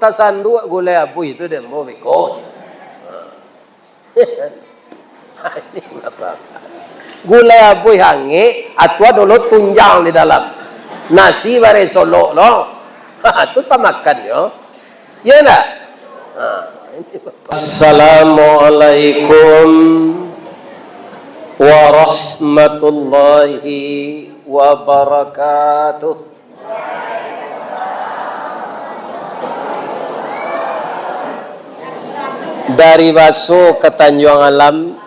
tasandu gulai abu itu dia mau beko. Ini apa? Gulai abu hangi, atua dulu tunjang di dalam nasi bare solo lo. Itu tak makan yo. Ya enggak? Assalamualaikum warahmatullahi wabarakatuh. Dari Baso ke Tanjung Alam,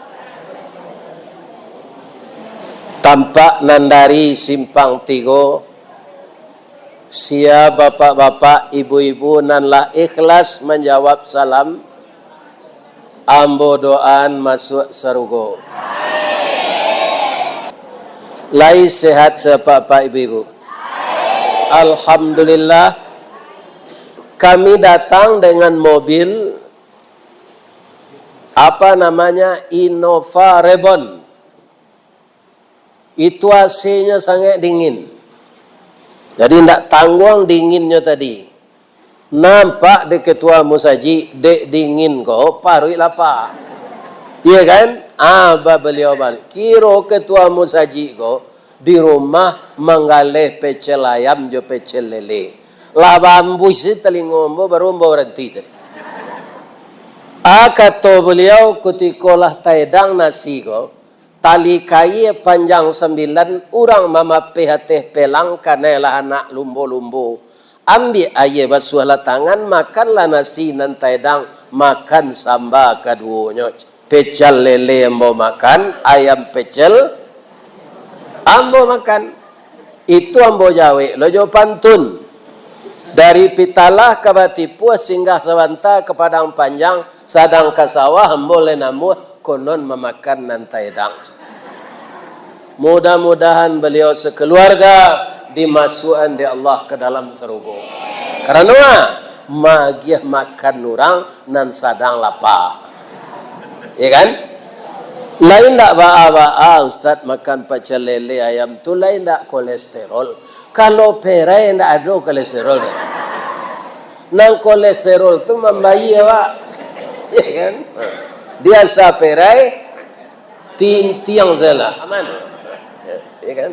tampak nandari simpang tigo, sia bapak-bapak, ibu-ibu nanlah ikhlas menjawab salam, ambo doan masuk sarugo. Lai sehat sebapak ibu-ibu. Alhamdulillah, kami datang dengan mobil apa namanya Innova Reborn. Itu AC-nya sangat dingin. Jadi tidak tanggung dinginnya tadi. Nampak de ketua musaji dek dingin kok parui lapa. Iya kan? Beliau balik. Kiro ketua musaji kok di rumah menggalih pecel ayam jo pecel lele. Labambu si telingombo baru berhenti tadi. Kata beliau kutikolah taedang nasi ko tali kai panjang 9 orang mama PHT pelang kanelah anak lumbo-lumbo ambil aye basuhlah tangan makanlah nasi nan taedang makan samba kaduanya pecel lele ambo makan ayam pecel ambo makan itu ambo jawe lojo pantun dari Pitalah ke Batipu singgah Sawanta ke Padang Panjang sadang ke sawah boleh namu konon memakan nantai dang. Mudah-mudahan beliau sekeluarga dimasukkan di Allah ke dalam serugo. Karena magiah makan orang nan sadang lapar. Ya kan? Lain tak ba'a Ustaz makan pecel lele ayam tu lain tak kolesterol. Kalau perai tidak ada kolesterol. Nang kolesterol tu membayi ya Pak. Ya kan? Dia perai tiang zela. Aman. Ya kan?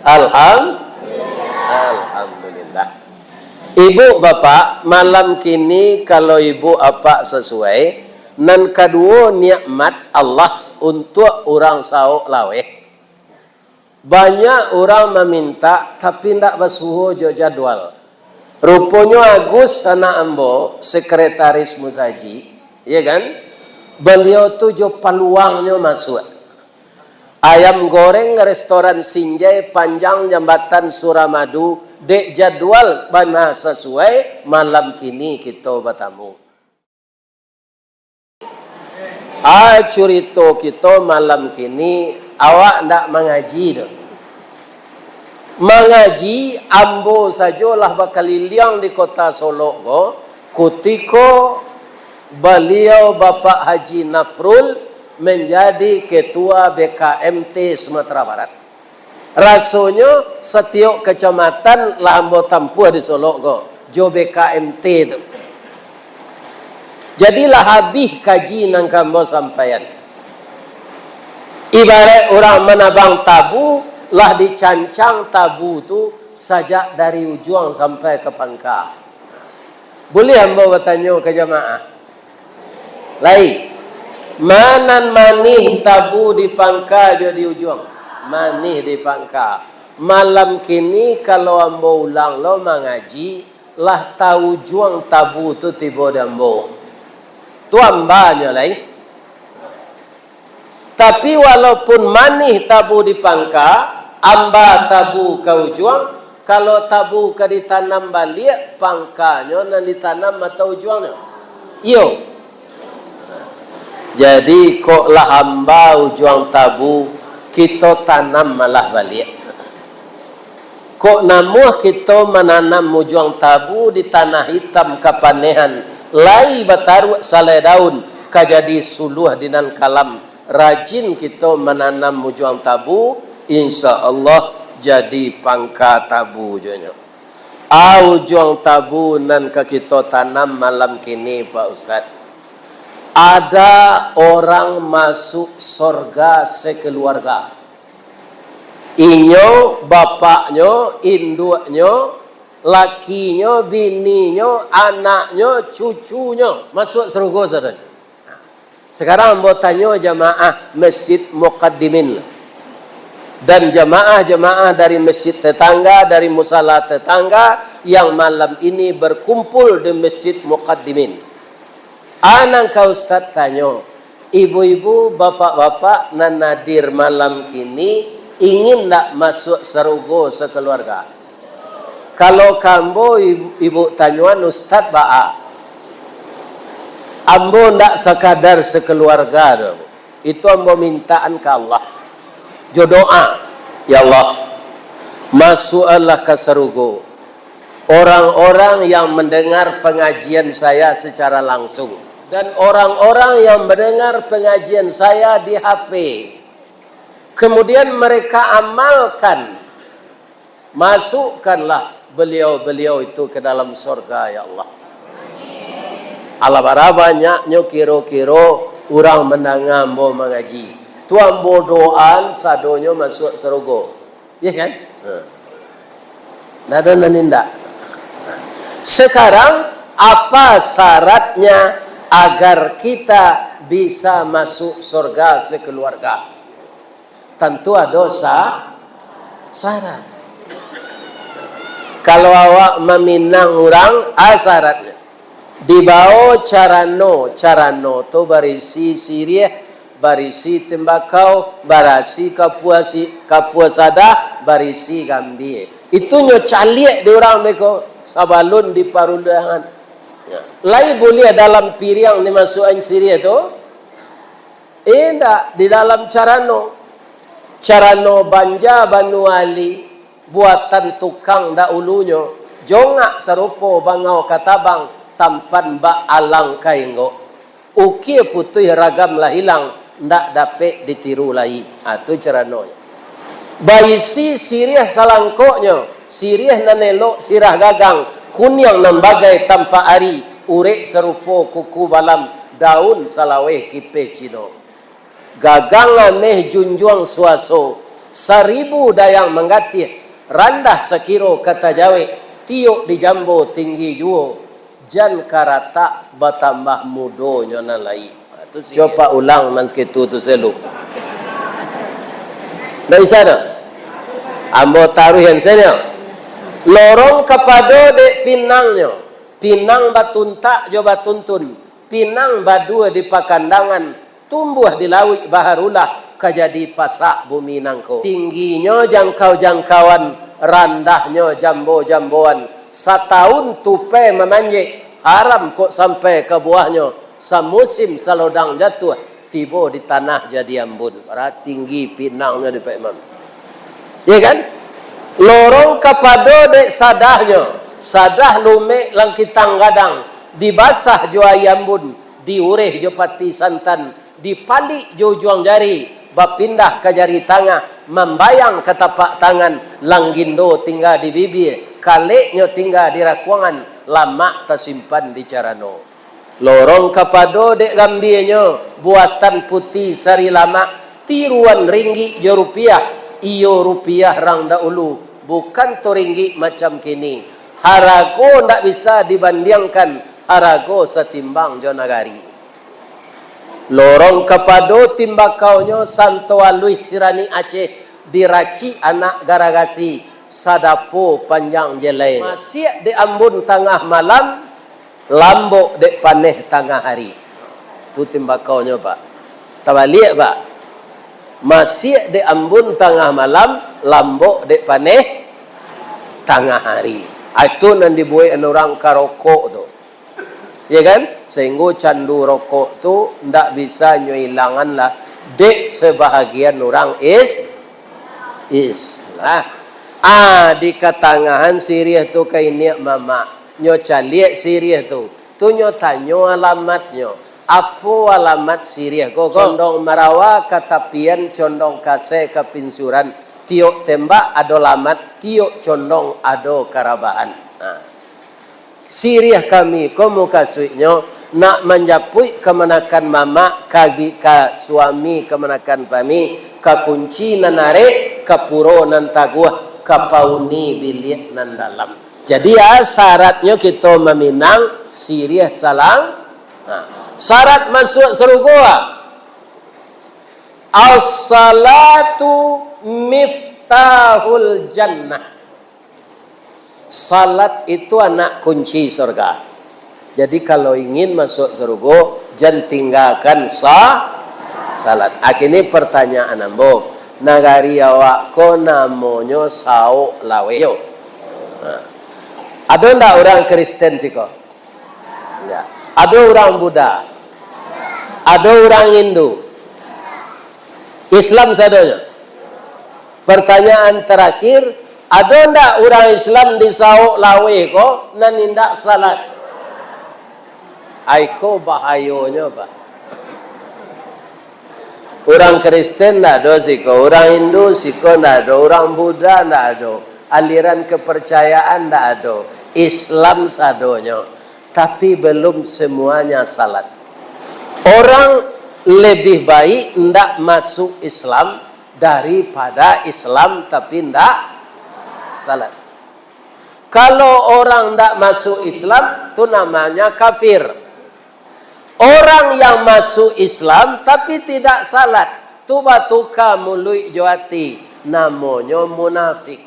Alhamdulillah. Ibu bapak malam kini kalau ibu apa sesuai nan kedua nikmat Allah untuk orang sauk laweh. Banyak orang meminta tapi tidak basuhu jo jadwal. Rupanya Agus anak ambo sekretaris musaji, ya kan? Beliau tu jo peluangnya masuk. Ayam goreng restoran Sinjai panjang jambatan Suramadu dek jadwal bana sesuai malam kini kita bertamu. Curito kita malam kini awak ndak mengaji dah. Mengaji ambo sajalah bakal liang di kota Solo go kutiko beliau Bapak Haji Nafrul menjadi ketua BKMT Sumatera Barat. Rasanya setiap kecamatan lah ambo tampuh di Solo go jo BKMT itu. Jadilah habis kaji nang kambo sampaian. Ibarat orang menabang tabu, lah dicancang tabu tu sajak dari ujung sampai ke pangkal. Boleh hamba bertanya ke jamaah? Lain. Manan manih tabu di pangkal je di ujung. Manih di pangkal. Malam kini kalau hamba ulang lo mengaji, lah tahu ujung tabu tu tiba dambo. Tu hambanya lain. Tapi walaupun manih tabu di pangka, amba tabu ke ujung, kalau tabu ke ditanam balik, pangkanya dan ditanam atau ujungnya. Iyo. Jadi kok lah hamba ujung tabu, kita tanam malah balik. Kok namuh kita menanam ujung tabu di tanah hitam kepanehan, lai bataru saleh daun, kajadi suluh dinan kalam. Rajin kita menanam ujung tabu, insya Allah jadi pangka tabu jonya. Au juang tabunan ke kita tanam malam kini Pak Ustaz. Ada orang masuk surga sekeluarga. Inyo, bapaknya, induknya, lakinya, bininya, anaknya, cucunya masuk surga saudara. Sekarang mau tanya jamaah Masjid Muqaddimin dan jamaah-jamaah dari masjid tetangga, dari musala tetangga yang malam ini berkumpul di Masjid Muqaddimin. Anak kau Ustaz tanya, ibu-ibu, bapak-bapak nan nadir malam kini ingin tak masuk surga sekeluarga? Kalau kamu ibu tanyuan Ustaz ba'a, ambo ndak sekadar sekeluarga dong. Itu ambo mintaan ke Allah. Jodoa, ya Allah, masuklah ke surga orang-orang yang mendengar pengajian saya secara langsung dan orang-orang yang mendengar pengajian saya di HP. Kemudian mereka amalkan, masukkanlah beliau-beliau itu ke dalam surga, ya Allah. Alabara banyaknya kiro-kiro orang mendengar mau mengaji. Tuan bodohan sadonyo masuk surga. Ya kan? Nada naninda. Sekarang apa syaratnya agar kita bisa masuk surga sekeluarga? Tentu ada syarat. Kalau awak meminang orang, syaratnya. Dibawa carano tu berisi sirih, barisi tembakau, barisi kapuasada, barisi gambir. Itu nyo caliek di orang mereka sabalun di parundangan. Ya. Lai boleh dalam piring dimasukkan sirih itu? Tidak, di dalam carano banja banuali buatan tukang dahulunya. Jongak serupo bangau katabang tampan ba alang kainggo. Uki putih ragam lah hilang. Ndak dapat ditiru lagi. Itu caranya. Baisi sirih salangkoknya, sirih nanelok sirah gagang, kunyang nan bagai tanpa ari, urek serupo kuku balam, daun salaweh kipe cino. Gagang meh junjuang suaso, 1000 dayang menggatih, randah sekiro kata Jawa, tiuk di jambo tinggi juo, jan karata batambah mudonya nalai. Coba ulang man segitu tu selu. Dari sana, ambo taruh yang sana. Lorong kepada dek pinangnya, pinang batuntak jo batuntun, pinang badua di pakandangan, tumbuh di lawi baharulah kajadi pasak bumi nangko. Tingginya jangkauan, randahnya jambo-jamboan. Setahun tupai memanjik, haram kok sampai ke buahnya. Semusim salodang jatuh, tiba di tanah jadi ambun. Para tinggi pinangnya di Pak Imam. Ya kan? Lorong kepada dek sadahnya, sadah lumek langkitang gadang, dibasah jo ayambun, diureh jo pati santan, dipalik jo juang jari, bapindah ke jari tengah, membayang ke tapak tangan, langgindo tinggal di bibir, kaleknya tinggal di rakuangan, lama tersimpan di carano. Lorong kepada dek gambirnya, buatan putih sari lama, tiruan ringgit jo rupiah, iyo rupiah rang dahulu, bukan to ringgit macam kini. Harago ndak bisa dibandingkan, harago setimbang jo nagari. Lorong kepada timbakaunya santo alui sirani Aceh, diraci anak garagasi, sadapo panjang jelai. Masih di ambun tengah malam, lambok dek paneh tengah hari. Itu timbakaunya Pak. Tabalik Pak. Masih dek ambun tengah malam, lambok dek paneh tengah hari. Itu yang dibuat orang karokok tu. Ya kan? Sehingga candu rokok tu ndak bisa nyilangan lah. Dek sebahagian orang lah. Di ketangahan sirih tu kainiak mama. Nyo caliek sirih tu nyo tanyo alamatnya. Apa alamat sirih? Condong marawa katapian, condong kase kepinsuran, tiok tembak ado alamat, tiok condong ado karabahan. Siriah kami komu kasuiknyo nak menjapui kemenakan mama ka suami kemenakan pami ka kunci nanare ka puro nan taguah ka pauni bilik nan dalam. Jadi ya syaratnya kita meminang siriah salang. Syarat masuk surga. As-salatu miftahul jannah. Salat itu anak kunci surga. Jadi kalau ingin masuk surga, jangan tinggalkan salat. Akhirnya pertanyaan ambo, nagari awak ko namanya sao laweyo. Ada ndak orang Kristen sih kok? Ya. Ada orang Buddha. Ada orang Hindu. Islam sadonya. Pertanyaan terakhir, ada ndak orang Islam di sao lawe ko nanindak salat? Aiko bahayonya Pak. Orang Kristen ndak ada siko, orang Hindu siko ndak ada, orang Buddha ndak ada, aliran kepercayaan ndak ada, Islam sadonya, tapi belum semuanya salat. Orang lebih baik ndak masuk Islam daripada Islam tapi ndak salat. Kalau orang ndak masuk Islam itu namanya kafir. Orang yang masuk Islam tapi tidak salat, tu batuka mului jawati, namanya munafik.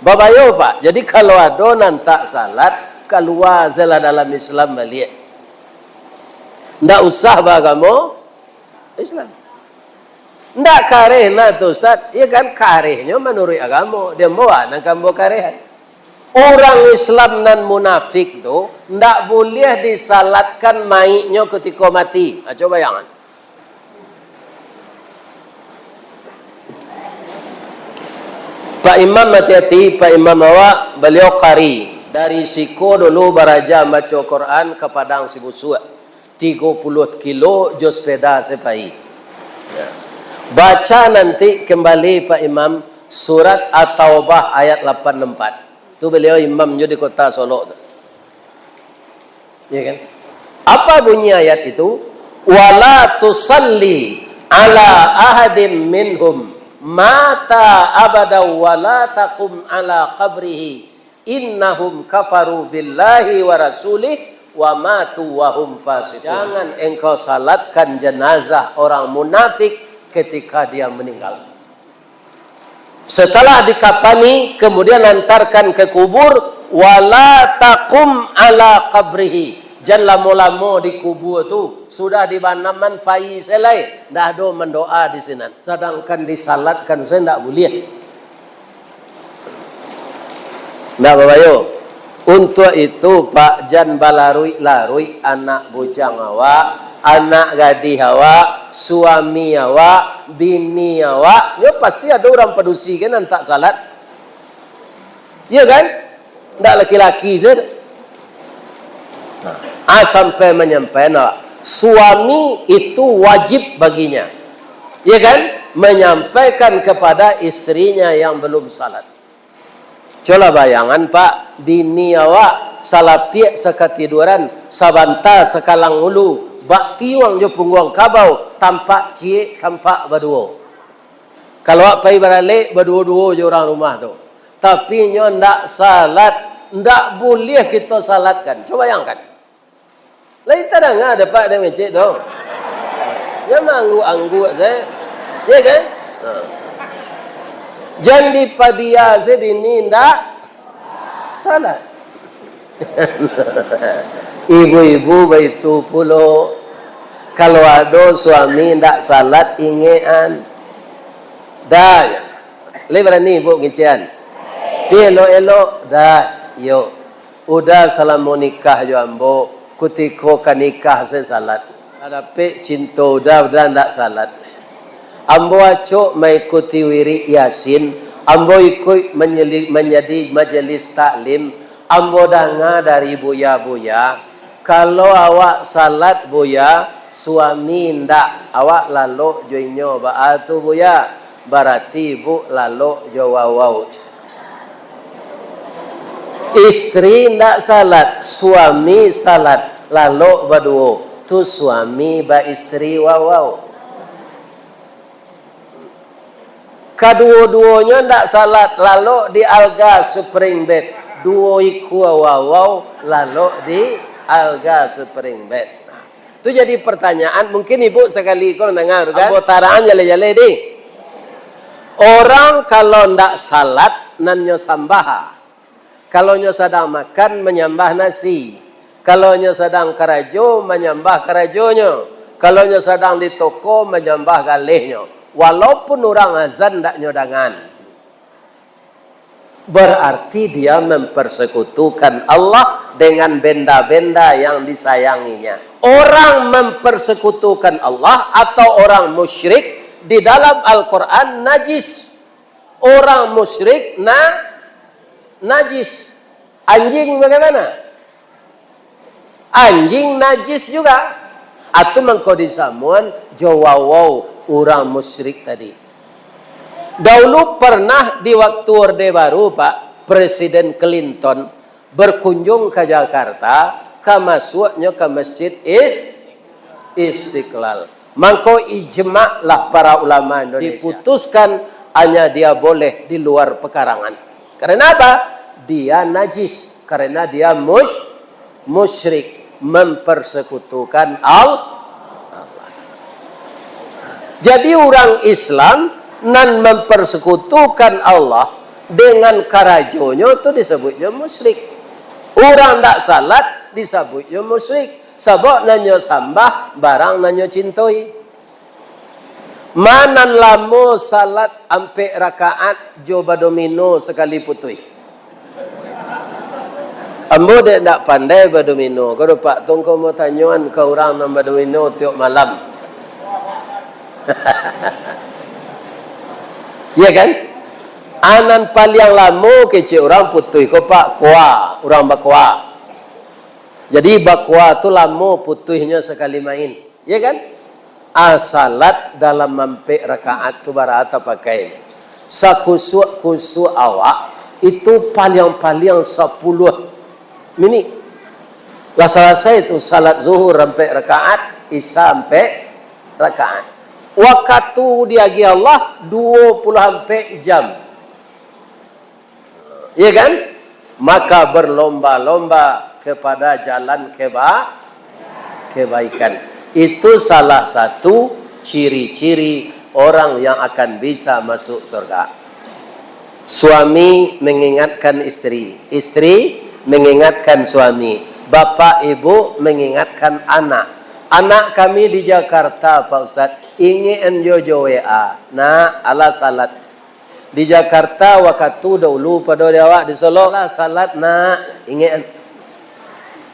Babayo Pak, jadi kalau adonan tak salat, keluar zela dalam Islam balik. Ndak usah beragama Islam. Ndak kareh lah tu Ustaz, ya kan karehnya menurut agama, dia bawa nak kambo karehan. Orang Islam dan munafik tu ndak boleh disalatkan maiknya ketika mati. Coba bayangkan. Pak Imam hati-hati, Pak Imam awak beliau qari. Dari Siko dulu baraja baca Quran ke Padang Sibusua. 30 kilo jo sepeda sepai. Ya. Baca nanti kembali Pak Imam surat At-Taubah ayat 84. Itu beliau imamnya di kota Solo. Ya kan? Apa bunyi ayat itu? Wala tusalli ala ahadin minhum mata abada wala taqum ala qabrihi innahum kafaru billahi wa rasulih wa matu wa hum fasiqun. Jangan engkau salatkan jenazah orang munafik ketika dia meninggal. Setelah dikafani kemudian antarkan ke kubur, wala taqum ala qabrihi. Jangan lama-lama di kubur tu sudah dibanaman pai selai, dah ada mendoa di sini. Sedangkan disalatkan saya tidak boleh. Nah babayo, untuk itu Pak Jan balarui anak bujang awak, anak gadis awak, suami awak, bini awak, ya pasti ada orang pedusi kan yang tak salat. Ya kan? Tak laki-laki saja. Sampai menyampaikan awak, suami itu wajib baginya. Ya kan? Menyampaikan kepada istrinya yang belum salat. Coba bayangan Pak, bini awak salapiak sekatiduran, sabanta sekalang ulu, bakti wang jo pungguang kabau, tampak cie, tampak berdua. Kalau awak pergi balik, berdua-dua je orang rumah tu. Tapi nyo ndak salat, ndak boleh kita salatkan. Coba bayangkan. Lain tak ada Pak dia mencik tu. Dia manggu-anggu saya. Ya kan? Jangan dipadia sebini ndak salat. Ibu-ibu begitu pula. Kalau ada suami ndak salat ingean. Dah. Lebar ni ibu ngincian. Elok-elok dah. Yo. Udah salam nikah jo ambo. Kutiko kan nikah saya salat. Ada pe cinta udah ndak salat. Ambo acok mengikuti wiri Yasin, ambo ikut menjadi majelis taklim, ambo dengar dari buya-buya, kalau awak salat buya, suami ndak, awak lalu joinyo baatu buya, berarti ibu lalu jawawau. Istri ndak salat, suami salat, lalu berdua. Tu suami ba istri wow. Kedua-duanya ndak salat, lalu di alga spring bed. Dua iku wow, lalu di alga spring bed. Nah, itu jadi pertanyaan, mungkin ibu sekali kalau dengar kan? Botaraan jale-jale di. Orang kalau ndak salat nanyo sambaha. Kalau nyo sedang makan menyembah nasi. Kalau nyo sedang kerajo menyembah kerajonyo. Kalau nyo sedang di toko menyembah galihnya. Walaupun orang azan ndak nyodangan. Berarti dia mempersekutukan Allah dengan benda-benda yang disayanginya. Orang mempersekutukan Allah atau orang musyrik di dalam Al-Quran najis. Orang musyrik najis. Anjing bagaimana? Anjing najis juga. Atau mengkodisamuan jawawau orang musyrik tadi. Dahulu pernah di waktu Orde Baru Pak Presiden Clinton berkunjung ke Jakarta, ke masuknya ke Masjid Istiqlal. Maka ijma lah para ulama Indonesia. Diputuskan hanya dia boleh di luar pekarangan. Karena apa? Dia najis. Karena dia musyrik. Mempersekutukan Allah. Jadi orang Islam nan mempersekutukan Allah dengan karajonyo itu disebutnya musyrik. Orang tak salat disebutnya musyrik. Sebab nanyo sambah barang nanyo cintoi. Manan lamo salat ampe rakaat coba domino sekali putui. Ambo dek tak pandai berdomino. Kalau Pak Tung kau mau tanyuan ke orang yang berdomino tiap malam. Ya kan? Anan paling lama kecil orang putui. Kau Pak kuah, orang bakwa. Jadi bakwa tu lama putuinya sekali main. Ya kan? Salat dalam mampik rakaat tu barata pakai. Sakusuk awak itu paling 10 minit. Lah selesai itu salat zuhur sampai rakaat, isya sampai rakaat. Waktu diagi Allah 20 sampai jam. Ya kan? Maka berlomba-lomba kepada jalan kebaikan. Itu salah satu ciri-ciri orang yang akan bisa masuk surga. Suami mengingatkan istri, istri mengingatkan suami, bapak ibu mengingatkan anak. Anak kami di Jakarta Pak Ustaz, ingin jojo WA. Nah, ala salat. Di Jakarta waktu dahulu pada awak di Solo lah salat nak ingin.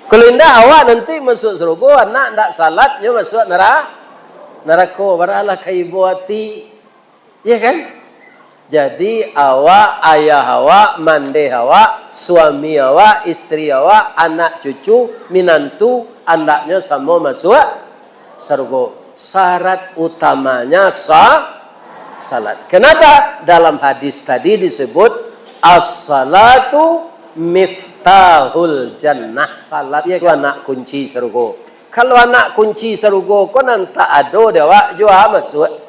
Kalau indah awak nanti masuk surga, anak tak salat, dia masuk neraka. Baralah ke ibu hati. Ya kan? Jadi awak, ayah awak, mande awak, suami awak, istri awak, anak cucu, minantu, anaknya sama masuk surga. Syarat utamanya salat. Kenapa? Dalam hadis tadi disebut as-salatu miftahul jannah. Salat itu anak kunci surga. Kalau anak kunci surga kau nanti ada dewa jua masuk.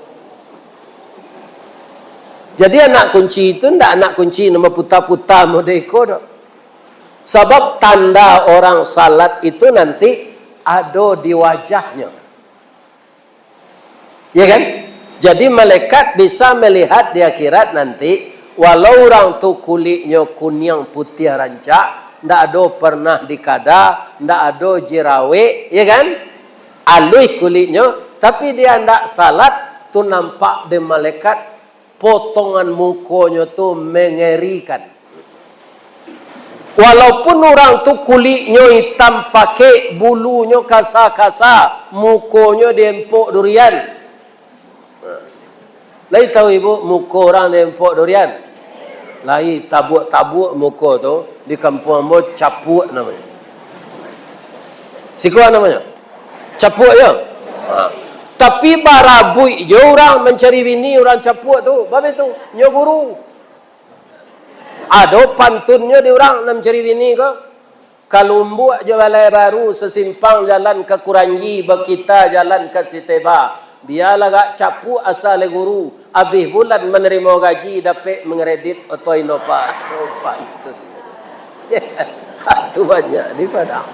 Jadi anak kunci itu tidak anak kunci nama puta-puta modeko dok. Sebab tanda orang salat itu nanti ada di wajahnya. Ya kan? Jadi malaikat bisa melihat di akhirat nanti, walau orang tu kulitnya kuning putih rancak, ndak ada pernah dikada, ndak ada jerawe, ya kan? Alui kulitnya, tapi dia ndak salat, tu nampak di malaikat potongan mukanya tu mengerikan. Walaupun orang tu kulitnya hitam pakai bulunya kasar-kasar, mukanya diempuk durian. Lai tahu ibu muka orang diempuk durian? Lai tabuk-tabuk muka tu di kampung ambo capuk namanya. Sikuan namanya? Capuk je. Tapi barabui je orang mencari bini orang capuk tu. Babe tu, nyo guru. Ada pantunnya di orang nam cari bini ko. Kalumbu aja balai baru sesimpang jalan ke Kuranji, bekita jalan ke Siteba. Biarlah gak capu asal guru. Habis bulan menerima gaji dapat mengredit atau inopa. Inopa itu. Itu banyak di Padang.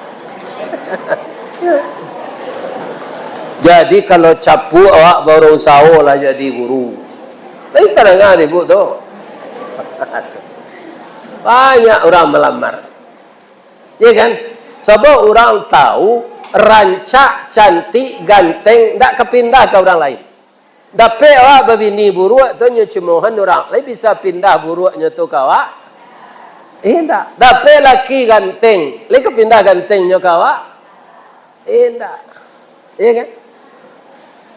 Jadi kalau capu awak baru usaha lah jadi guru. Tapi tak dengar ibu tu. Banyak orang melamar. Ya kan? Sebab orang tahu rancak, cantik, ganteng, tak kepindah ke orang lain. Dapat awak berbini buruk tu nyecumohan orang lain bisa pindah buruknya tu ke awak. Tak. Dapat laki ganteng, lain kepindah gantengnya ke awak. Tak. Ya kan?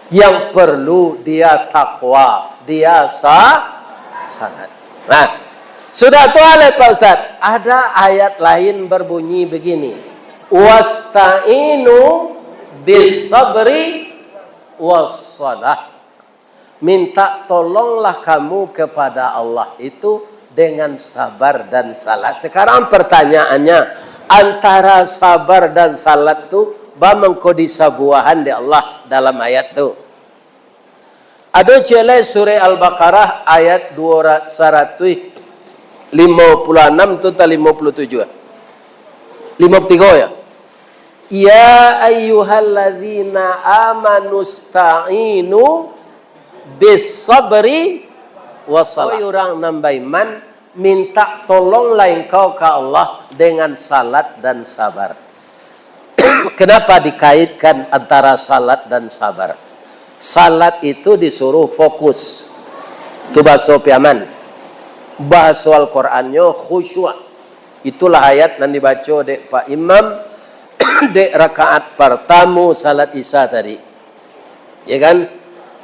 Yang perlu dia takwa, dia salat. Nah, sudah tua Pak Ustaz. Ada ayat lain berbunyi begini. Wasta'inu bisabri wassalah. Minta tolonglah kamu kepada Allah itu dengan sabar dan salat. Sekarang pertanyaannya, antara sabar dan salat tu bamangko disabuahan di Allah dalam ayat tu. Ada celai surah Al-Baqarah ayat 256 tu ta 57. 53 ya. Ya ayyuhalladzina amanu sta'inu bis sabri wassalah. Orang nambah iman minta tolonglah engkau ke Allah dengan salat dan sabar. Kenapa dikaitkan antara salat dan sabar? Salat itu disuruh fokus. Itu bahasa piaman. Bahasa Al-Qurannya khusyuk. Itulah ayat yang dibaca dek Pak Imam dek rakaat pertama salat Isya tadi. Ya kan?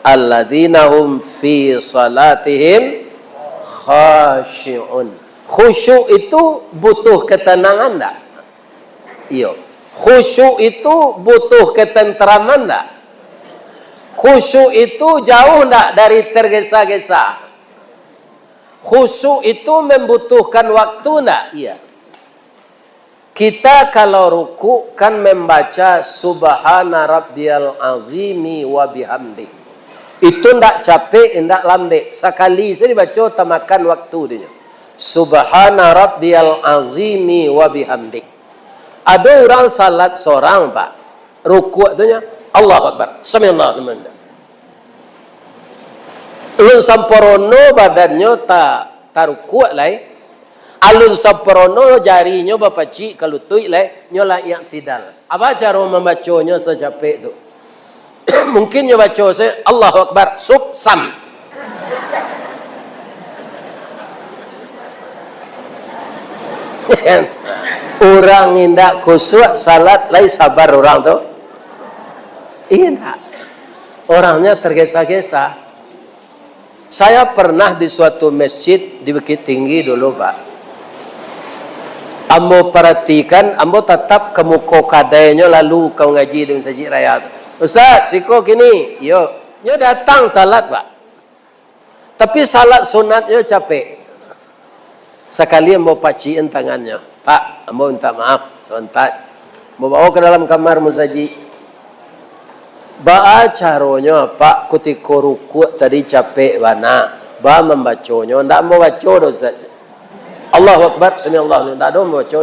Alladzina hum fi salatihim khashi'un. Khusyuk itu butuh ketenangan tak? Iya. Khusyuk itu butuh ketenteraman tak? Khusyuk itu jauh tak dari tergesa-gesa? Khusyuk itu membutuhkan waktu tak? Iya. Kita kalau ruku kan membaca Subhana Rabbiyal Azimi wa bihamdi. Itu ndak capek, ndak lambat. Sekali saya dibaca tamakan waktu dia. Subhana Rabbiyal Azimi wa bihamdi. Ada orang salat seorang Pak. Ruku tu nya Allahu Akbar. Samiallahu liman hamidah. Ulun samporono badannya tak ruku lai. Alun samporono jarinya bapacik kalutui lai nyola yang tidal. Apa cara membacanya secapek tu? Mungkin nyo baca saya Allahu Akbar sub sam. Orang indak khusyuk salat lai sabar orang tu. Iya. Orangnya tergesa-gesa. Saya pernah di suatu masjid di Bukit Tinggi dulu, Pak. Ambo perhatikan, ambo tetap ke muka kadainya lalu kau ngaji dengan sajid raya. Ustaz, siko kini, yo datang salat, Pak. Tapi salat sunatnya capek. Sekali ambo paciin tangannya. Pak, ambo minta maaf, sebentar. Ambo bawa ke dalam kamar musaji. Ba caranya Pak ketika ruku tadi capek bana. Ba membacanya, ndak mau baca dah Ustaz. Allahu Akbar, samiallahu liman hamidah, ndak mau baca.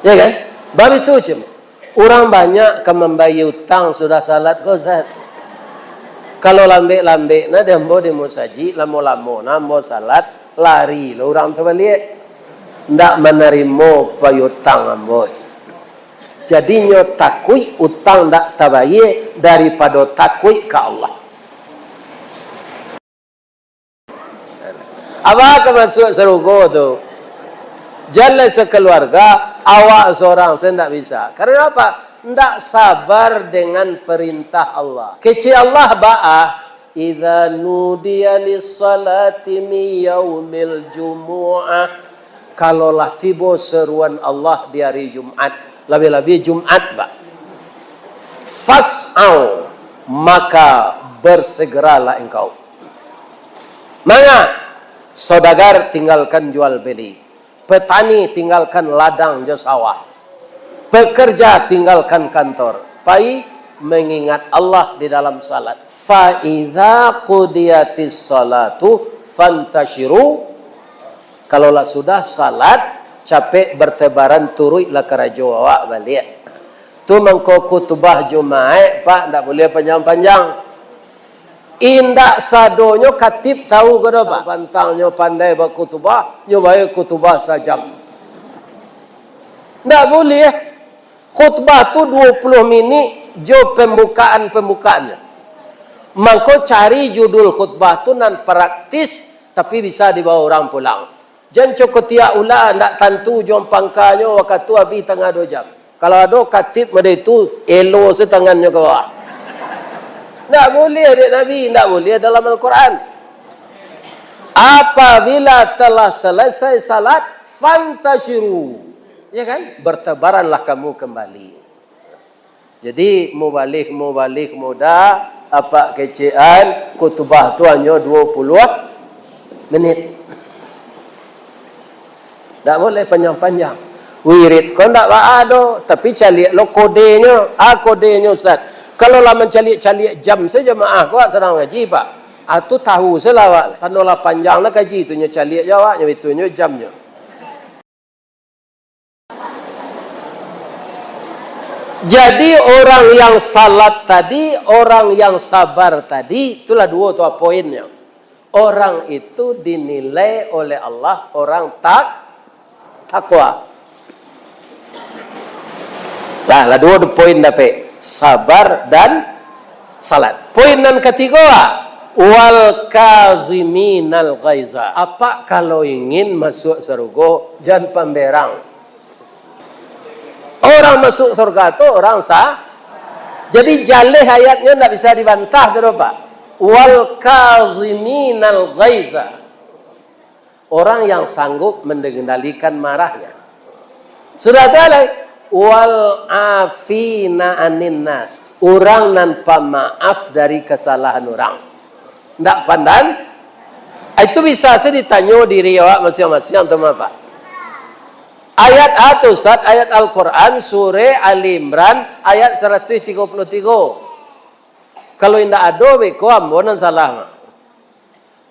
Ya kan? Bab itu cuma. Orang banyak ke membayar hutang sudah salat kau Ustaz. Kalau lambe-lambe na dia mau di musaji, lamo-lamo na mau salat lari lo orang tu balik. Ndak menerima payutang ambo. Jadinya takui utang tak tabaye daripada takui ke Allah. Apa kemasuk serugo tu? Jalan sekeluarga, awak seorang saya tidak bisa. Karena apa? Tidak sabar dengan perintah Allah. Kecil Allah ba'ah. Idza nudiya lis-salati min yaumil jumu'ah. Kalaulah tiba seruan Allah di hari Jumat. Lebih-lebih Jumat, Pak. Fas'au, maka bersegeralah engkau. Mana? Saudagar tinggalkan jual beli. Petani tinggalkan ladang jo sawah. Pekerja tinggalkan kantor. Pai mengingat Allah di dalam salat. Fa idza qudiyatis salatu fantashiru. Kalaulah sudah salat, capek bertebaran turui lah kerajo awak balik. Tu mengko kutubah Jumaat, Pak, tak boleh panjang-panjang. Indak sadonyo katib tahu ke Pak? Pantangnya pandai berkutubah, nyo baik kutubah sajam. Tak boleh. Khutbah tu 20 minit jo pembukaannya. Mangko cari judul khutbah tu nan praktis tapi bisa dibawa orang pulang. Jangan cukup tiap ulah nak tentu jom pangkanya waktu habis tengah 2 jam. Kalau ada katib pada itu elo setangannya ke bawah. Tak boleh adik Nabi, tak boleh dalam Al-Quran. Apabila telah selesai salat, fantashiru. Ya kan? Bertebaranlah kamu kembali. Jadi mubalik muda apa kecian kutubah tu hanya 20 menit. Tak boleh panjang-panjang. Wirid kau tak ada, tapi calik lo kodenya. Kodenya Ustaz. Kalau lah mencalik-calik jam saja maaf kau sedang ngaji Pak. Tu tahu selawat. Tanolah panjang lah kaji tu nya calik jawabnya itu nya jamnya. Jadi orang yang salat tadi, orang yang sabar tadi, itulah 2 tuh poinnya. Orang itu dinilai oleh Allah orang takwa. Lah 2 poin dapat. Sabar dan salat. Poin yang ketiga, wal kaziminal ghaiza. Apa kalau ingin masuk surga jangan pemberang. Orang masuk surga tu orang sah. Jadi jalih ayatnya tidak bisa dibantah tu Pak. Wal kaziminal ghaiza. Orang yang sanggup mengendalikan marahnya. Sudah tahu wal afina anin nas. Orang nan pemaaf dari kesalahan orang. Ndak pandan. Itu bisa saya ditanya diri awak masing-masing teman Pak. Ayat atau Ustaz, ayat Al-Quran surah Ali Imran ayat 133. Kalau indak ada beko ambonan salah.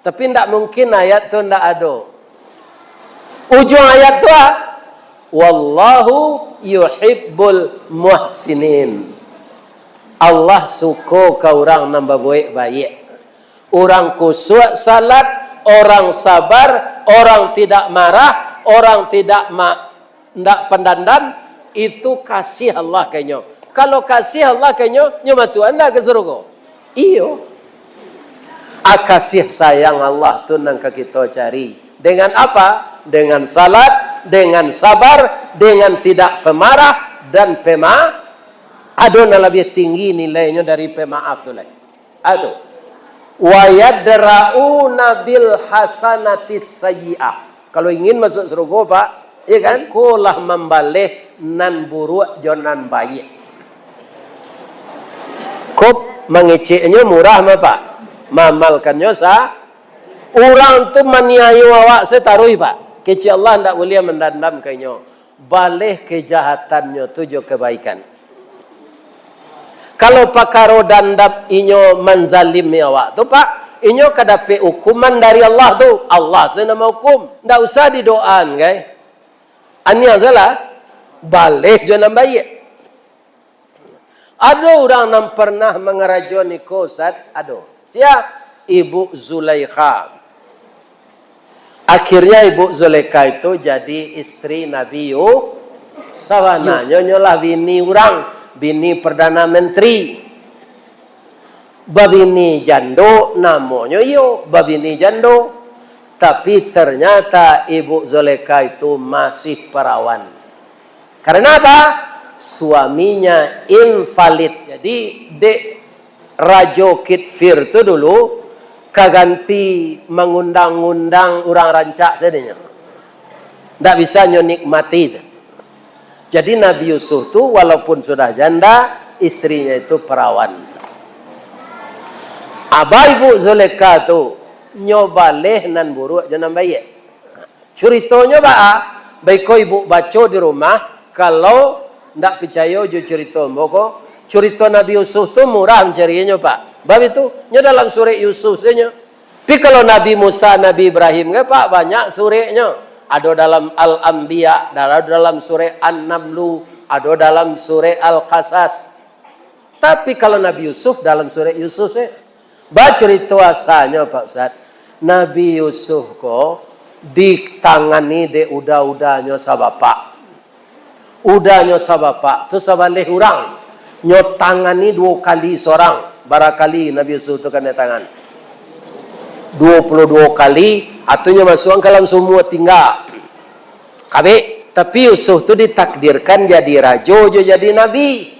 Tapi ndak mungkin ayat tu ndak ada. Ujung ayat tu wallahu yuhibbul muhsinin. Allah suka ke orang nambah baik-baik. Orang khusyuk salat, orang sabar, orang tidak marah, orang tidak ndak pendandam, itu kasih Allah kayaknya. Kalau kasih Allah kayaknya, nyo masuk anda ke surga. Iyo. Kasih sayang Allah tu nang kita cari. Dengan apa? Dengan salat, dengan sabar, dengan tidak pemarah dan adona lebih tinggi nilainya dari pemaaf tu lagi. Atu. Wa yadra'una bil hasanatis sayyi'ah. Kalau ingin masuk surga Pak, ya kan? Kolah membalih nan buruk jonan baik. Kop mengeceknya murah Pak. Mamalkannya sah. Orang tu maniayu awak setarui Pak. Kecik Allah tidak boleh mendandam kayaknya. Balih kejahatannya tu jo kebaikan. Kalau pakaro dandap inyo menzalimi awak tu Pak, inyo kadapi hukuman dari Allah tu. Allah tu nama hukum. Tak usah didoan guys. Ani azalah balik jo nam baik. Ada orang yang pernah mengerajoni ko Ustaz, ada. Siapa? Ibu Zulaikha. Akhirnya Ibu Zulaikha itu jadi istri Nabi Sawana. Nyolah bini orang, bini Perdana Menteri. Babini jando namanya babini jando. Tapi ternyata Ibu Zulaikha itu masih perawan. Karena apa? Suaminya invalid. Jadi dek Rajo Kitfir itu dulu kaganti mengundang-undang orang rancak sedenya. Tak bisa nikmati. Jadi Nabi Yusuf itu walaupun sudah janda, istrinya itu perawan. Abah Ibu Zulaikha itu nyobaleh nan buruk jangan baik. Ceritanya baik ko ibu baca di rumah, kalau ndak percaya jo cerita mboko, cerita Nabi Yusuf tu murah mencarinya Pak. Bab itu nya dalam surah Yusuf saja. Tapi kalau Nabi Musa, Nabi Ibrahim ke Pak banyak surahnya. Ada dalam Al-Anbiya, ada dalam surah An-Namlu, ada dalam surah Al-Qasas. Tapi kalau Nabi Yusuf dalam surah Yusuf baca cerita asalnya Pak Ustaz. Nabi Yusuf ko ditangani de udah-udahnya sabapa. Udahnya sabapa tu sabaleh orang. Nyo tangani 2 kali seorang. Barakali Nabi Yusuf tu kena tangan. 22 kali atunya masuk ke dalam semua tinggal. Kabe, tapi Yusuf tu ditakdirkan jadi raja, jadi nabi.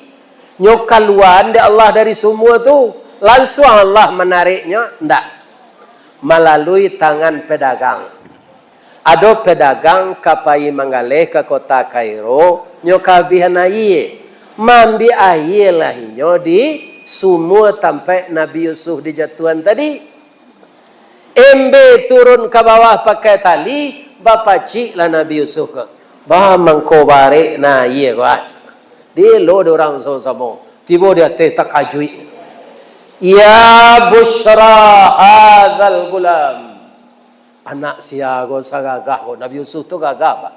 Nyo kaluan de Allah dari semua tu, langsung Allah menariknya ndak. Melalui tangan pedagang. Ada pedagang kapai mangaleh ke kota Kairo, nyo kabihan aye. Mambi aye lahinyo di semua sampai Nabi Yusuf di jatuhan tadi. Embe turun ke bawah pakai tali, bapa cik lah Nabi Yusuf ke. Bah mangko bare na ye kuat. Dia lo orang sama-sama. Tiba dia teh takajui. Ya busyra hadzal gulam. Anak siago sagagah ko. Nabi Yusuf tu gagah Pak.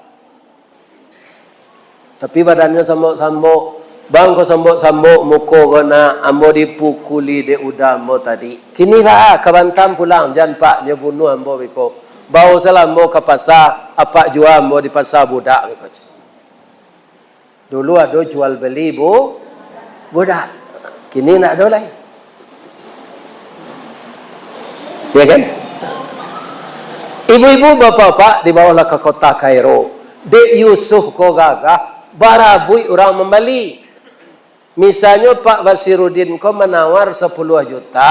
Tapi badannya sambok-sambok. Bang ko sambok-sambok muko ko na ambo dipukuli de udamo tadi. Kini lah kabantam pulang jangan Pak nya bunuh ambo biko. Bau salam ambo ke pasar, apa jual ambo di pasar budak biko. Dulu ada jual beli budak. Kini nak ada lagi. Ya kan? Ibu-ibu bapak-bapak dibawalah ke kota Kairo. Dek Yusuf ko gagah barabui orang membeli. Misalnya Pak Basiruddin ko menawar 10 juta,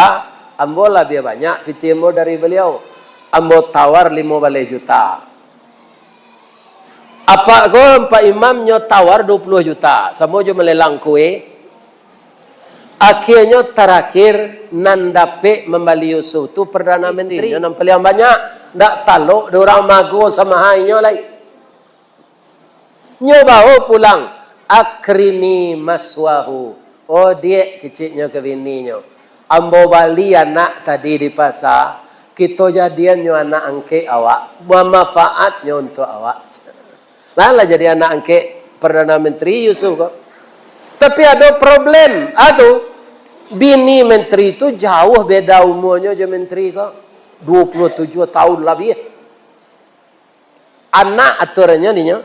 ambo lebih banyak pitimbo dari beliau. Ambo tawar 15 juta. Apa ko Pak Imam nyo tawar 20 juta. Samo jo melelang kue. Akhirnya terakhir nandape membeli Yusuf tu Perdana Menteri. Nyo nampel yang banyak. Ndak taluk orang mago sama hainyo lagi. Nyo bawa pulang. Akrimi maswahu. Oh dia kecilnya ke bininya. Ambo bali anak tadi di pasar. Kita jadian nyo anak angke awak. Bermanfaatnya untuk awak. Lah jadi anak angke Perdana Menteri Yusuf kok. Tapi ada problem. Bini menteri itu jauh beda umurnya je menteri kok. 27 tahun lebih. Anak aturannya ninya.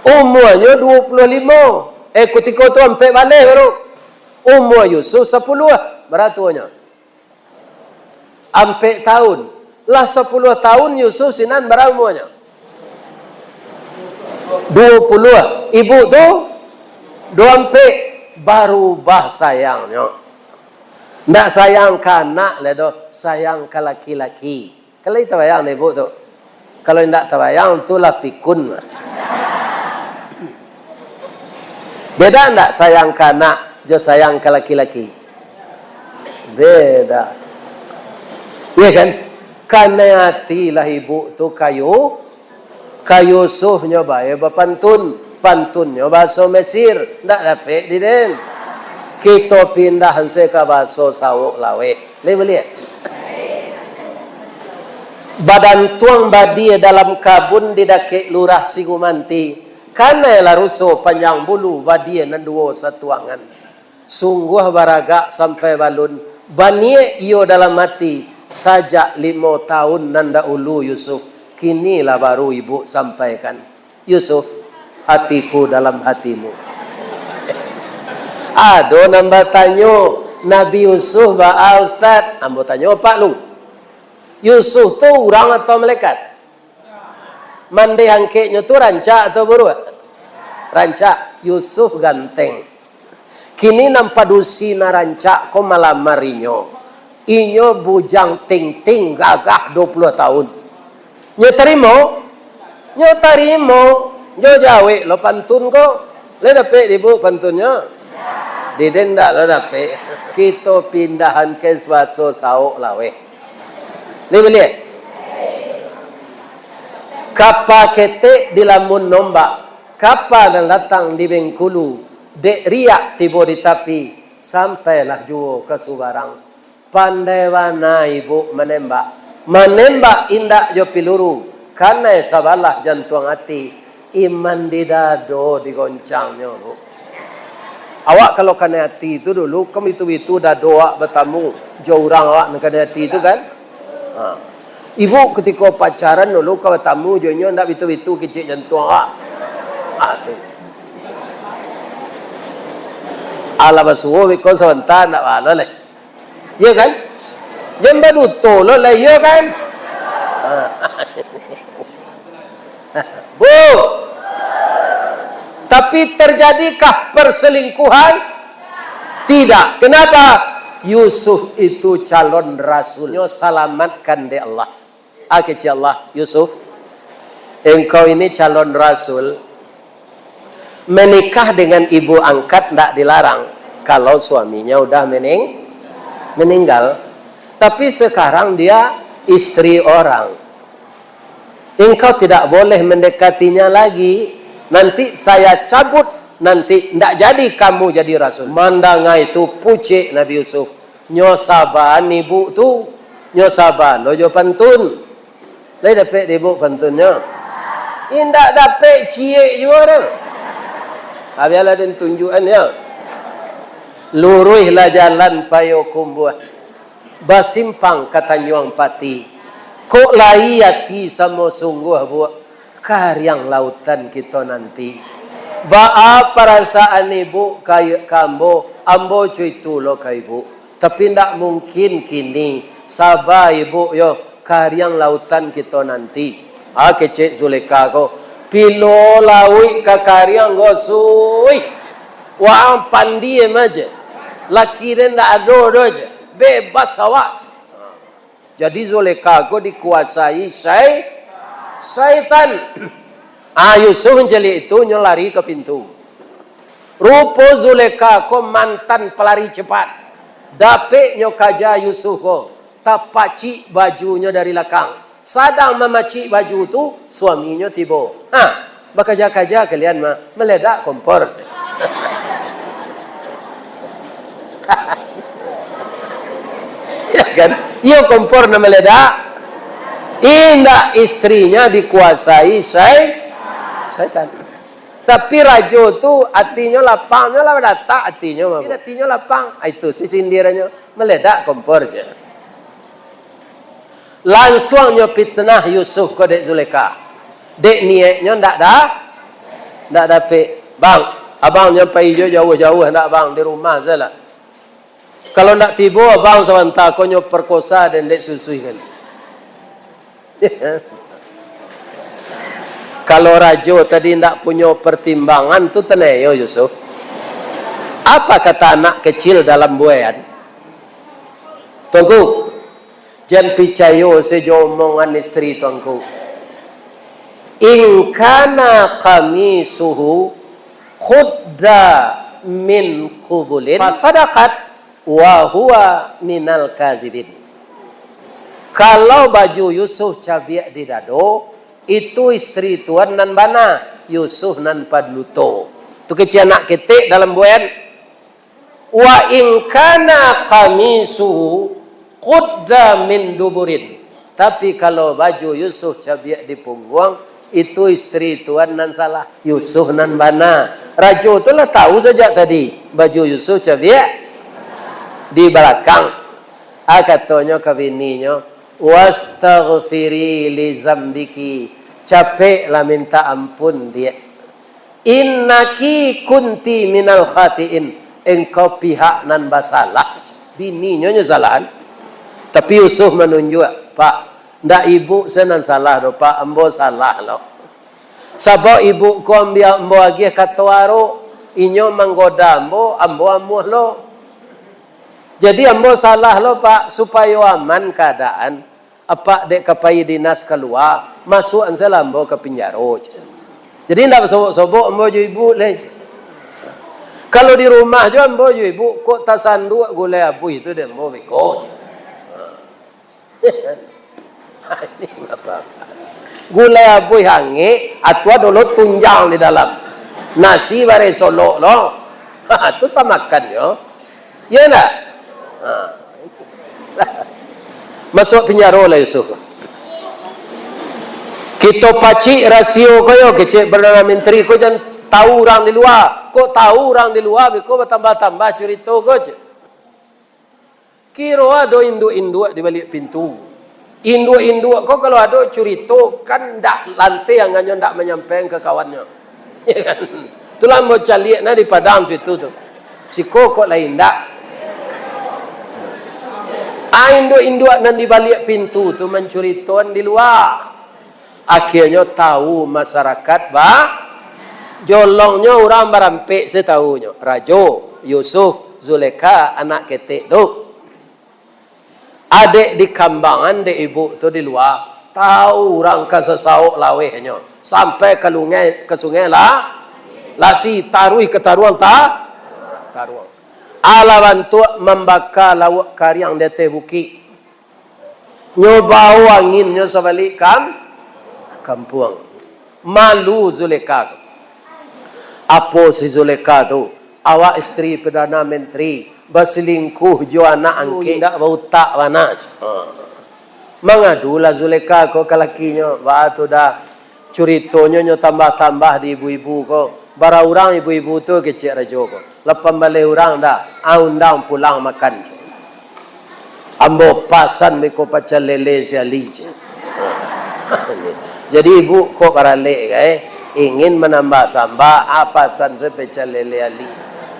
Umurnya 25. Ketika tu sampai balik baru. Umur Yusuf 10 beratunya. Sampai tahun. Lah 10 tahun Yusuf sinan berapa umurnya? 20. Ibu tu 24 baru bah sayangnya. Ndak sayang ke anak ledo, sayang ke laki-laki. Kalau itu bayang ibu tu. Kalau ndak terbayang tu lah pikun. Beda ndak sayang ke anak, jo sayang ke laki-laki. Beda. Ya kan? Karena hatilah ibu tu kayu Yusufnya baik berpantun. Pantunnya bahasa Mesir. Tak dapat di den. Kita pindah hanse ke bahasa Sawuk Lawe. Boleh? Badan tuang badi dalam kabun didake lurah Sigumanti. Karena lah rusuh panjang bulu badi nan dua satuangan. Sungguh baraga sampai balun. Banie iyo dalam mati. Sajak 5 tahun nanda ulu Yusuf. Kinilah baru ibu sampaikan. Yusuf, hatiku dalam hatimu. Ado nambah tanyo Nabi Yusuf ba'a Ustaz. Ambo tanyo Pak Lu. Yusuf tu orang atau malaikat? Mandi angkeknya tu rancak atau buruan? Rancak. Yusuf ganteng. Kini nampak dusi na rancak ko malamarinya. Inyo bujang ting-ting gagah 20 tahun. Nyo terima? Nyo terima. Nyo jawe lo pantun ko. Le dapet ibu pantunnya? Diden ndak lo dapet. Kita pindahan ke Swaso Sawuk Lawe. Boleh. Kapal ketek di lamun nombak, kapal dan datang di Bengkulu, dek riak tiba di tepi, sampailah juo ke Subarang. Pandai wana ibu menembak indak jo piluru, karena sabalah jantung hati, iman di dado digoncangnya bu. Awak kalau kena hati itu dulu, kamu itu dah doa bertamu, jauh orang awak nak kena hati itu kan? Ibu ketika pacaran dulu kau tamu jonyo ndak bitu-bitu kecik jantung awak. Tu. Ala basuo biko sebentar ndak balo leh. Ya kan? Jemba duto lo lah ya kan? Bu. Tapi terjadikah perselingkuhan? Tidak. Kenapa? Yusuf itu calon rasulnya selamatkan di Allah. Akhirnya Allah, Yusuf, engkau ini calon rasul, menikah dengan ibu angkat tidak dilarang kalau suaminya udah meninggal. Tapi sekarang dia istri orang, engkau tidak boleh mendekatinya lagi. Nanti saya cabut, nanti tidak jadi kamu jadi rasul. Mandanga itu pucik Nabi Yusuf. Nyosaban ibu tu, nyosaban lojo pantun. Lai dapat ibu pantunnya. Indak dapat cie juga dah. Abialah dan tunjukannya. Luruhlah jalan payo kumbuah. Basimpang kata nyuang pati. Kok layati sama sungguh buat karyang lautan kita nanti. Ba'a perasaan ibu kaya kambo, ambo cuy tulo ka ibu. Tapi ndak mungkin kini sabar ibu yo karyang lautan kita nanti. Kecik Zuleka ko pilo lawi ka karyang gosui. Wa pandiem aja. Laki dia ndak ado aja. Bebas awak. Jadi Zuleka ko dikuasai syaitan. Yusuf menjeli itu nyolari ke pintu. Rupo Zuleka ko mantan pelari cepat. Dapet nyokaja Yusuf ko. Tapaci bajunya dari belakang. Sadang memaci baju tu, suaminya tiba. Bakaja-kaja kalian mah meledak kompor. Ya kan? Iyo kompor na meledak. Indah istrinya dikuasai syaitan. Tapi rajo tu hatinya lapangnya lah data hatinya mah. Hatinya lapang, itu si sindirannya meledak kompor je. Langsungnya fitnah Yusuf ke dek Zuleka. Dek niatnya ndak dapet. Bang, abang nyampai jauh-jauh ndak bang di rumah saja. Kalau ndak tiba abang sebentar konyo perkosa dan dek susui kan. Kalau rajo tadi ndak punya pertimbangan tu teneyo Yusuf. Apa kata anak kecil dalam buayan? Tunggu. Jangan percaya sejo omongan istri tuanku. In kana qamisuhu khudda min qubulin fasadaqat wa huwa minal kazibin. Kalau baju Yusuf cabiak di dado, itu istri tuan nan bana, Yusuf nan padluto. Tu kecil anak ketik dalam buayan. Wa in kana qamisuhu qudda min duburin. Tapi kalau baju Yusuf cabiak di punggung, itu istri tuan nan salah, Yusuf nan bana. Rajo tu lah tahu saja tadi baju Yusuf cabiak di belakang. Katanya ke bininya, wastaghfiri li zambiki, capeklah minta ampun dia. Innaki kunti minal khatiin, engkau pihak nan basalah. Bininya nyesalahan. Tapi Yusuf menunjuk, Pak, ndak ibu saya nan salah do, Pak, ambo salah lo. Sabab ibu ko ambil ambo lagi katwaro, inyo menggoda ambo amuh lo. Jadi ambo salah lo, Pak, supaya aman keadaan. Apa dek kapai dinas keluar, masuk ansalah ambo ke penjara. Jadi ndak sobok-sobok ambo jo ibu leh. Kalau di rumah jo ambo jo ibu kok tasanduk gulai abu itu deh ambo beko. Ini apa? Gulai abui hangi, atua dulu tunjang di dalam. Nasi bare solo lo. Itu tak makan yo. Ya nak? Masuk penjara lah Yusuf. Kita pacik rasio koyo kecik Perdana Menteri ko jangan tahu orang di luar. Kok tahu orang di luar biko bertambah-tambah cerita ko je. Kira ada induk-induk di balik pintu. Induk-induk ko kalau ada cerita kan ndak lantai yang hanya ndak menyampaikan ke kawannya. Ya kan? Itulah mau cari na di Padang situ tu. Si kok lain ndak. Induk-induk nan di balik pintu tu mencuriton di luar. Akhirnya tahu masyarakat jolongnya orang berampik setahunya. Rajo, Yusuf, Zulekha, anak ketik tu. Adik di kambangan, adik ibu tu di luar. Tahu orang kesesauk lawehnya. Sampai ke sungai lah. Lasi tarui ketaruan taruang. Ala bantu membakar lawak karyang di atas bukit. Nyobau anginnya sebalik kampung. Malu Zulekha. Apa si Zulekha tu? Awak isteri Perdana Menteri berselingkuh jo anak angkit dak bau tak panas. Mengadulah Zulekha ko ke lakinya. Ba tu dah curitonyo nyo tambah-tambah di ibu-ibu ko. Bara orang ibu-ibu tu kecik rajo ko. Lepas balik orang dah undang pulang makan. Ambo pasan meko pacal lele siali je. Jadi ibu kok baralik ingin menambah sambal apasan sepecal lele ali.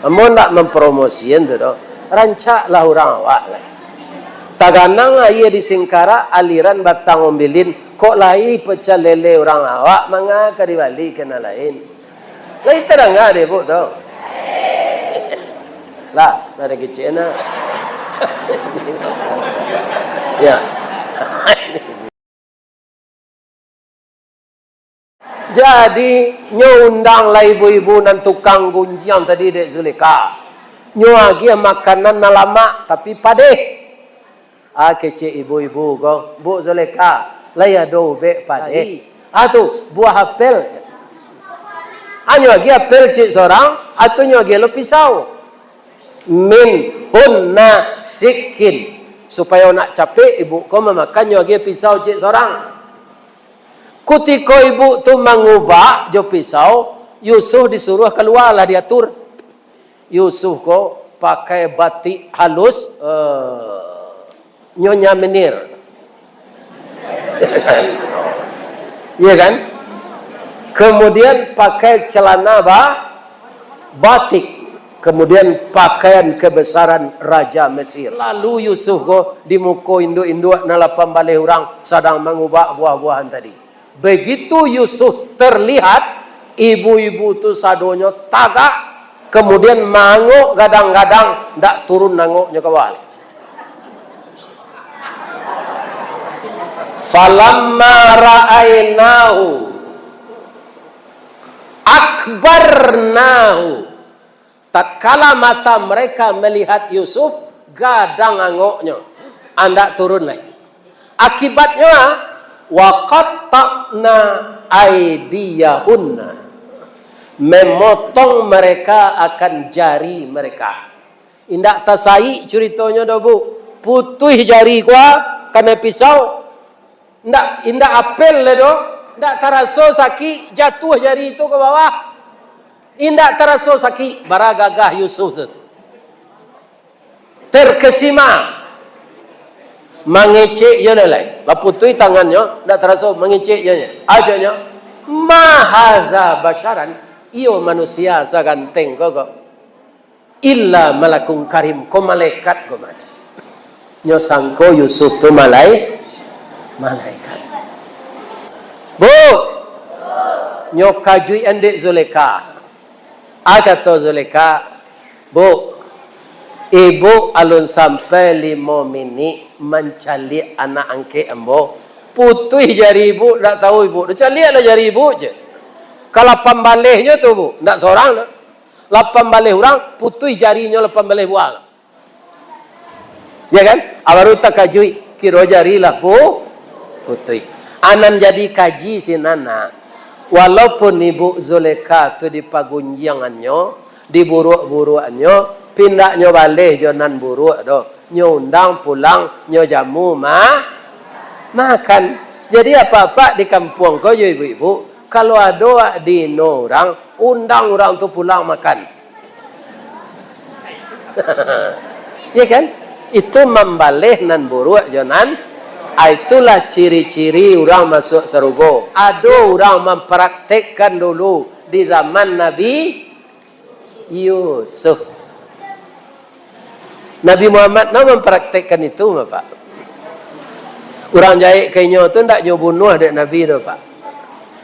Ambo nak mempromosikan tu doh. Rancaklah orang awak lah. Taganang ia di Singkara aliran batang ombilin kok lai pecel lele orang awak mangaka dibalik kena lain. Lai terang ada ibu tu. Lah, ada kecil na. Ya. Jadi nyundang lah ibu-ibu dan tukang gunjang tadi dek Zulekha. Nyuagi makanan lama tapi padeh. Kecil ibu-ibu ko, Bu Zulekha, laya do be padeh. Tu buah apel. Nyuagi apel cik seorang, atau nyuagi lo pisau. Min hunna sikin, supaya nak capek ibu ko memakan nyuagi pisau cik seorang. Ketika ibu tu mengubah jo pisau, Yusuf disuruh keluar lah diatur. Yusuf ko pakai batik halus, Nyonya Menir. Iya kan? Kemudian pakai celana batik. Kemudian pakaian kebesaran Raja Mesir. Lalu Yusuf ko di muka induk-induk nalapan balik orang sedang mengubah buah-buahan tadi. Begitu Yusuf terlihat, ibu-ibu tu sadonya tagak, kemudian manguk gadang-gadang, ndak turun nanguknya ke bawah. Falamma ra'ainahu akbarnahu. Tatkala mata mereka melihat Yusuf, gadang angoknya, anda turun lagi. Akibatnya waqatta'na aydiyahunna, memotong mereka akan jari mereka. Indak tasai ceritanya dah bu, putuh jari gua kena pisau. Indak apel le do, indak terasa sakit, jatuh jari itu ke bawah. Indak terasa sakit, bara gagah Yusuf tu. Terkesima. Mengecek je lelai. Laputui tangannya, indak terasa mengecek je. Ajanya, mahaza basyaran, iyo manusia saganteng kok. Illa malakun karim, ko malaikat ko macam. Nyo sangko Yusuf tu malaikat. Bu, nyo kajui endek Zulekha. Kata Zulekha, bu, ibu alun sampai 5 minit mencari anak angke embo. Putih jari ibu, tak tahu ibu. Dia cari lah jari ibu je. Kalau pembalihnya tu bu, tak seorang lah. Lapan balih orang, putih jarinya lapan balih buang. Ya kan? Abaru tak kajui, kira jari lah bu. putih. Anan jadi kaji si nana. Walaupun Ibu Zuleka tu di pagunjangannya, di buruk-burukannya, pindahnya balik jonan buruk doh. Nyo undang pulang, nyo jamu makan. Jadi apa-apa di kampung kau yo ibu-ibu, kalau ada di orang, undang orang tu pulang makan. Ya kan? Itu membalih nan buruk jonan. Itulah ciri-ciri orang masuk surga. Ada orang mempraktekkan dulu di zaman Nabi Yusuf. Nabi Muhammad nak mempraktekkan itu, Pak. Orang jahit kayaknya tu ndak nyo bunuh dek Nabi tu, Pak.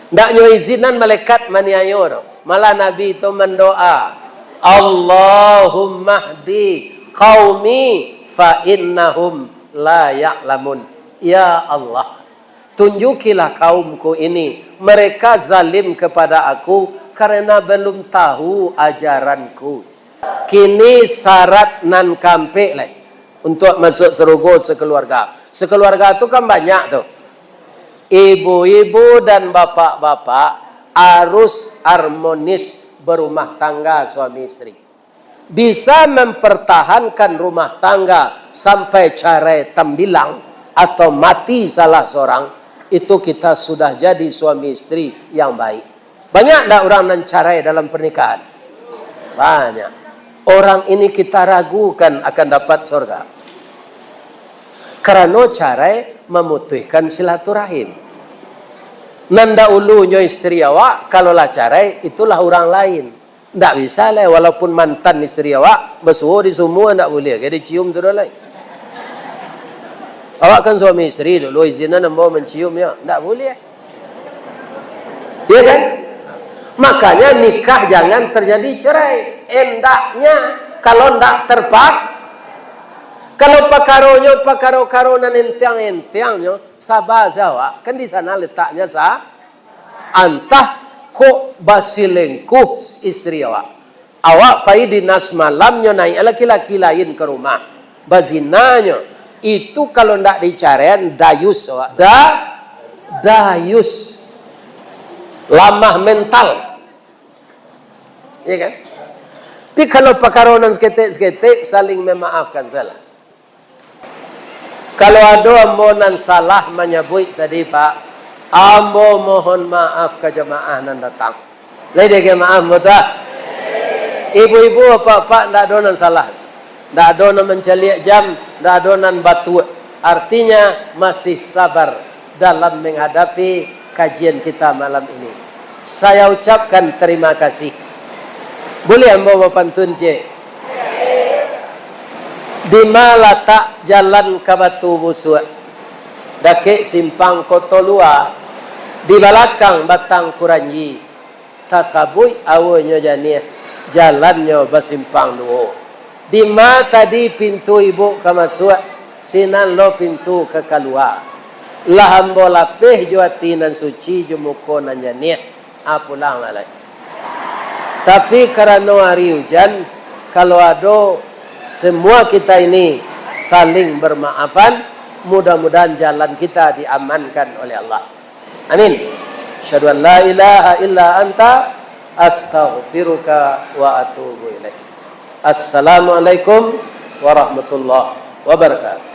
Ndak nyo izinan malaikat maniayo tu. Malah Nabi tu mendoa, Allahumma hdi qaumi fa innahum la ya'lamun. Ya Allah, tunjukilah kaumku ini, mereka zalim kepada aku karena belum tahu ajaranku. Kini syarat nan kampe lah untuk masuk surga sekeluarga. Sekeluarga itu kan banyak tuh. Ibu-ibu dan bapak-bapak harus harmonis berumah tangga suami istri. Bisa mempertahankan rumah tangga sampai cerai tembilang atau mati salah seorang, itu kita sudah jadi suami istri yang baik. Banyak tak orang yang cerai dalam pernikahan? Banyak. Orang ini kita ragukan akan dapat surga. Karena cerai memutuskan silaturahim. Nanda ulunya istri awak, kalau lah cerai, itulah orang lain. Tak bisa lah, walaupun mantan istri awak, bersuhu di semua tak boleh. Jadi cium tu dah lain. Awak kan suami istri dulu, izinan mau mencium ya. Tak boleh. Ya kan? Makanya nikah jangan terjadi cerai. Endaknya kalau ndak kalau pakaro-karo nan entiang-entiangnya sabar Jawa, kan di sana letaknya antah kok basilengkuh istri awak. Awak pai dinas malamnya naik laki-laki lain ke rumah. Bazinanya itu kalau ndak dicarian dayus awak. Dayus. Lamah mental. Ya kan? Tapi kalau pakaronan seketik saling memaafkan salah. Kalau ada ambonan salah menyebut tadi Pak, ambo mohon maaf ke jemaah nan datang. Lede ke maaf betul? Ibu-ibu apa-apa ndak ada nan salah. Ndak ada nan menceliak jam, ndak ada nan batu. Artinya masih sabar dalam menghadapi kajian kita malam ini. Saya ucapkan terima kasih. Boleh ambo pantun je? Di malata jalan ke Batu Busuk, dake simpang Kotolua, di belakang Batang Kuranji, tasabui awalnya janiah, jalannya basimpang dua. Di ma tadi pintu ibu ke masuk, sinan lo pintu ke keluar. Lahambo lapeh juati nan suci jumuko nan janiah, apulang lalai. Tapi karena hari hujan, kalau ada semua kita ini saling bermaafan, mudah-mudahan jalan kita diamankan oleh Allah. Amin. Asyhadu an la ilaha illa anta astaghfiruka wa atubu ilaik. Assalamualaikum warahmatullahi wabarakatuh.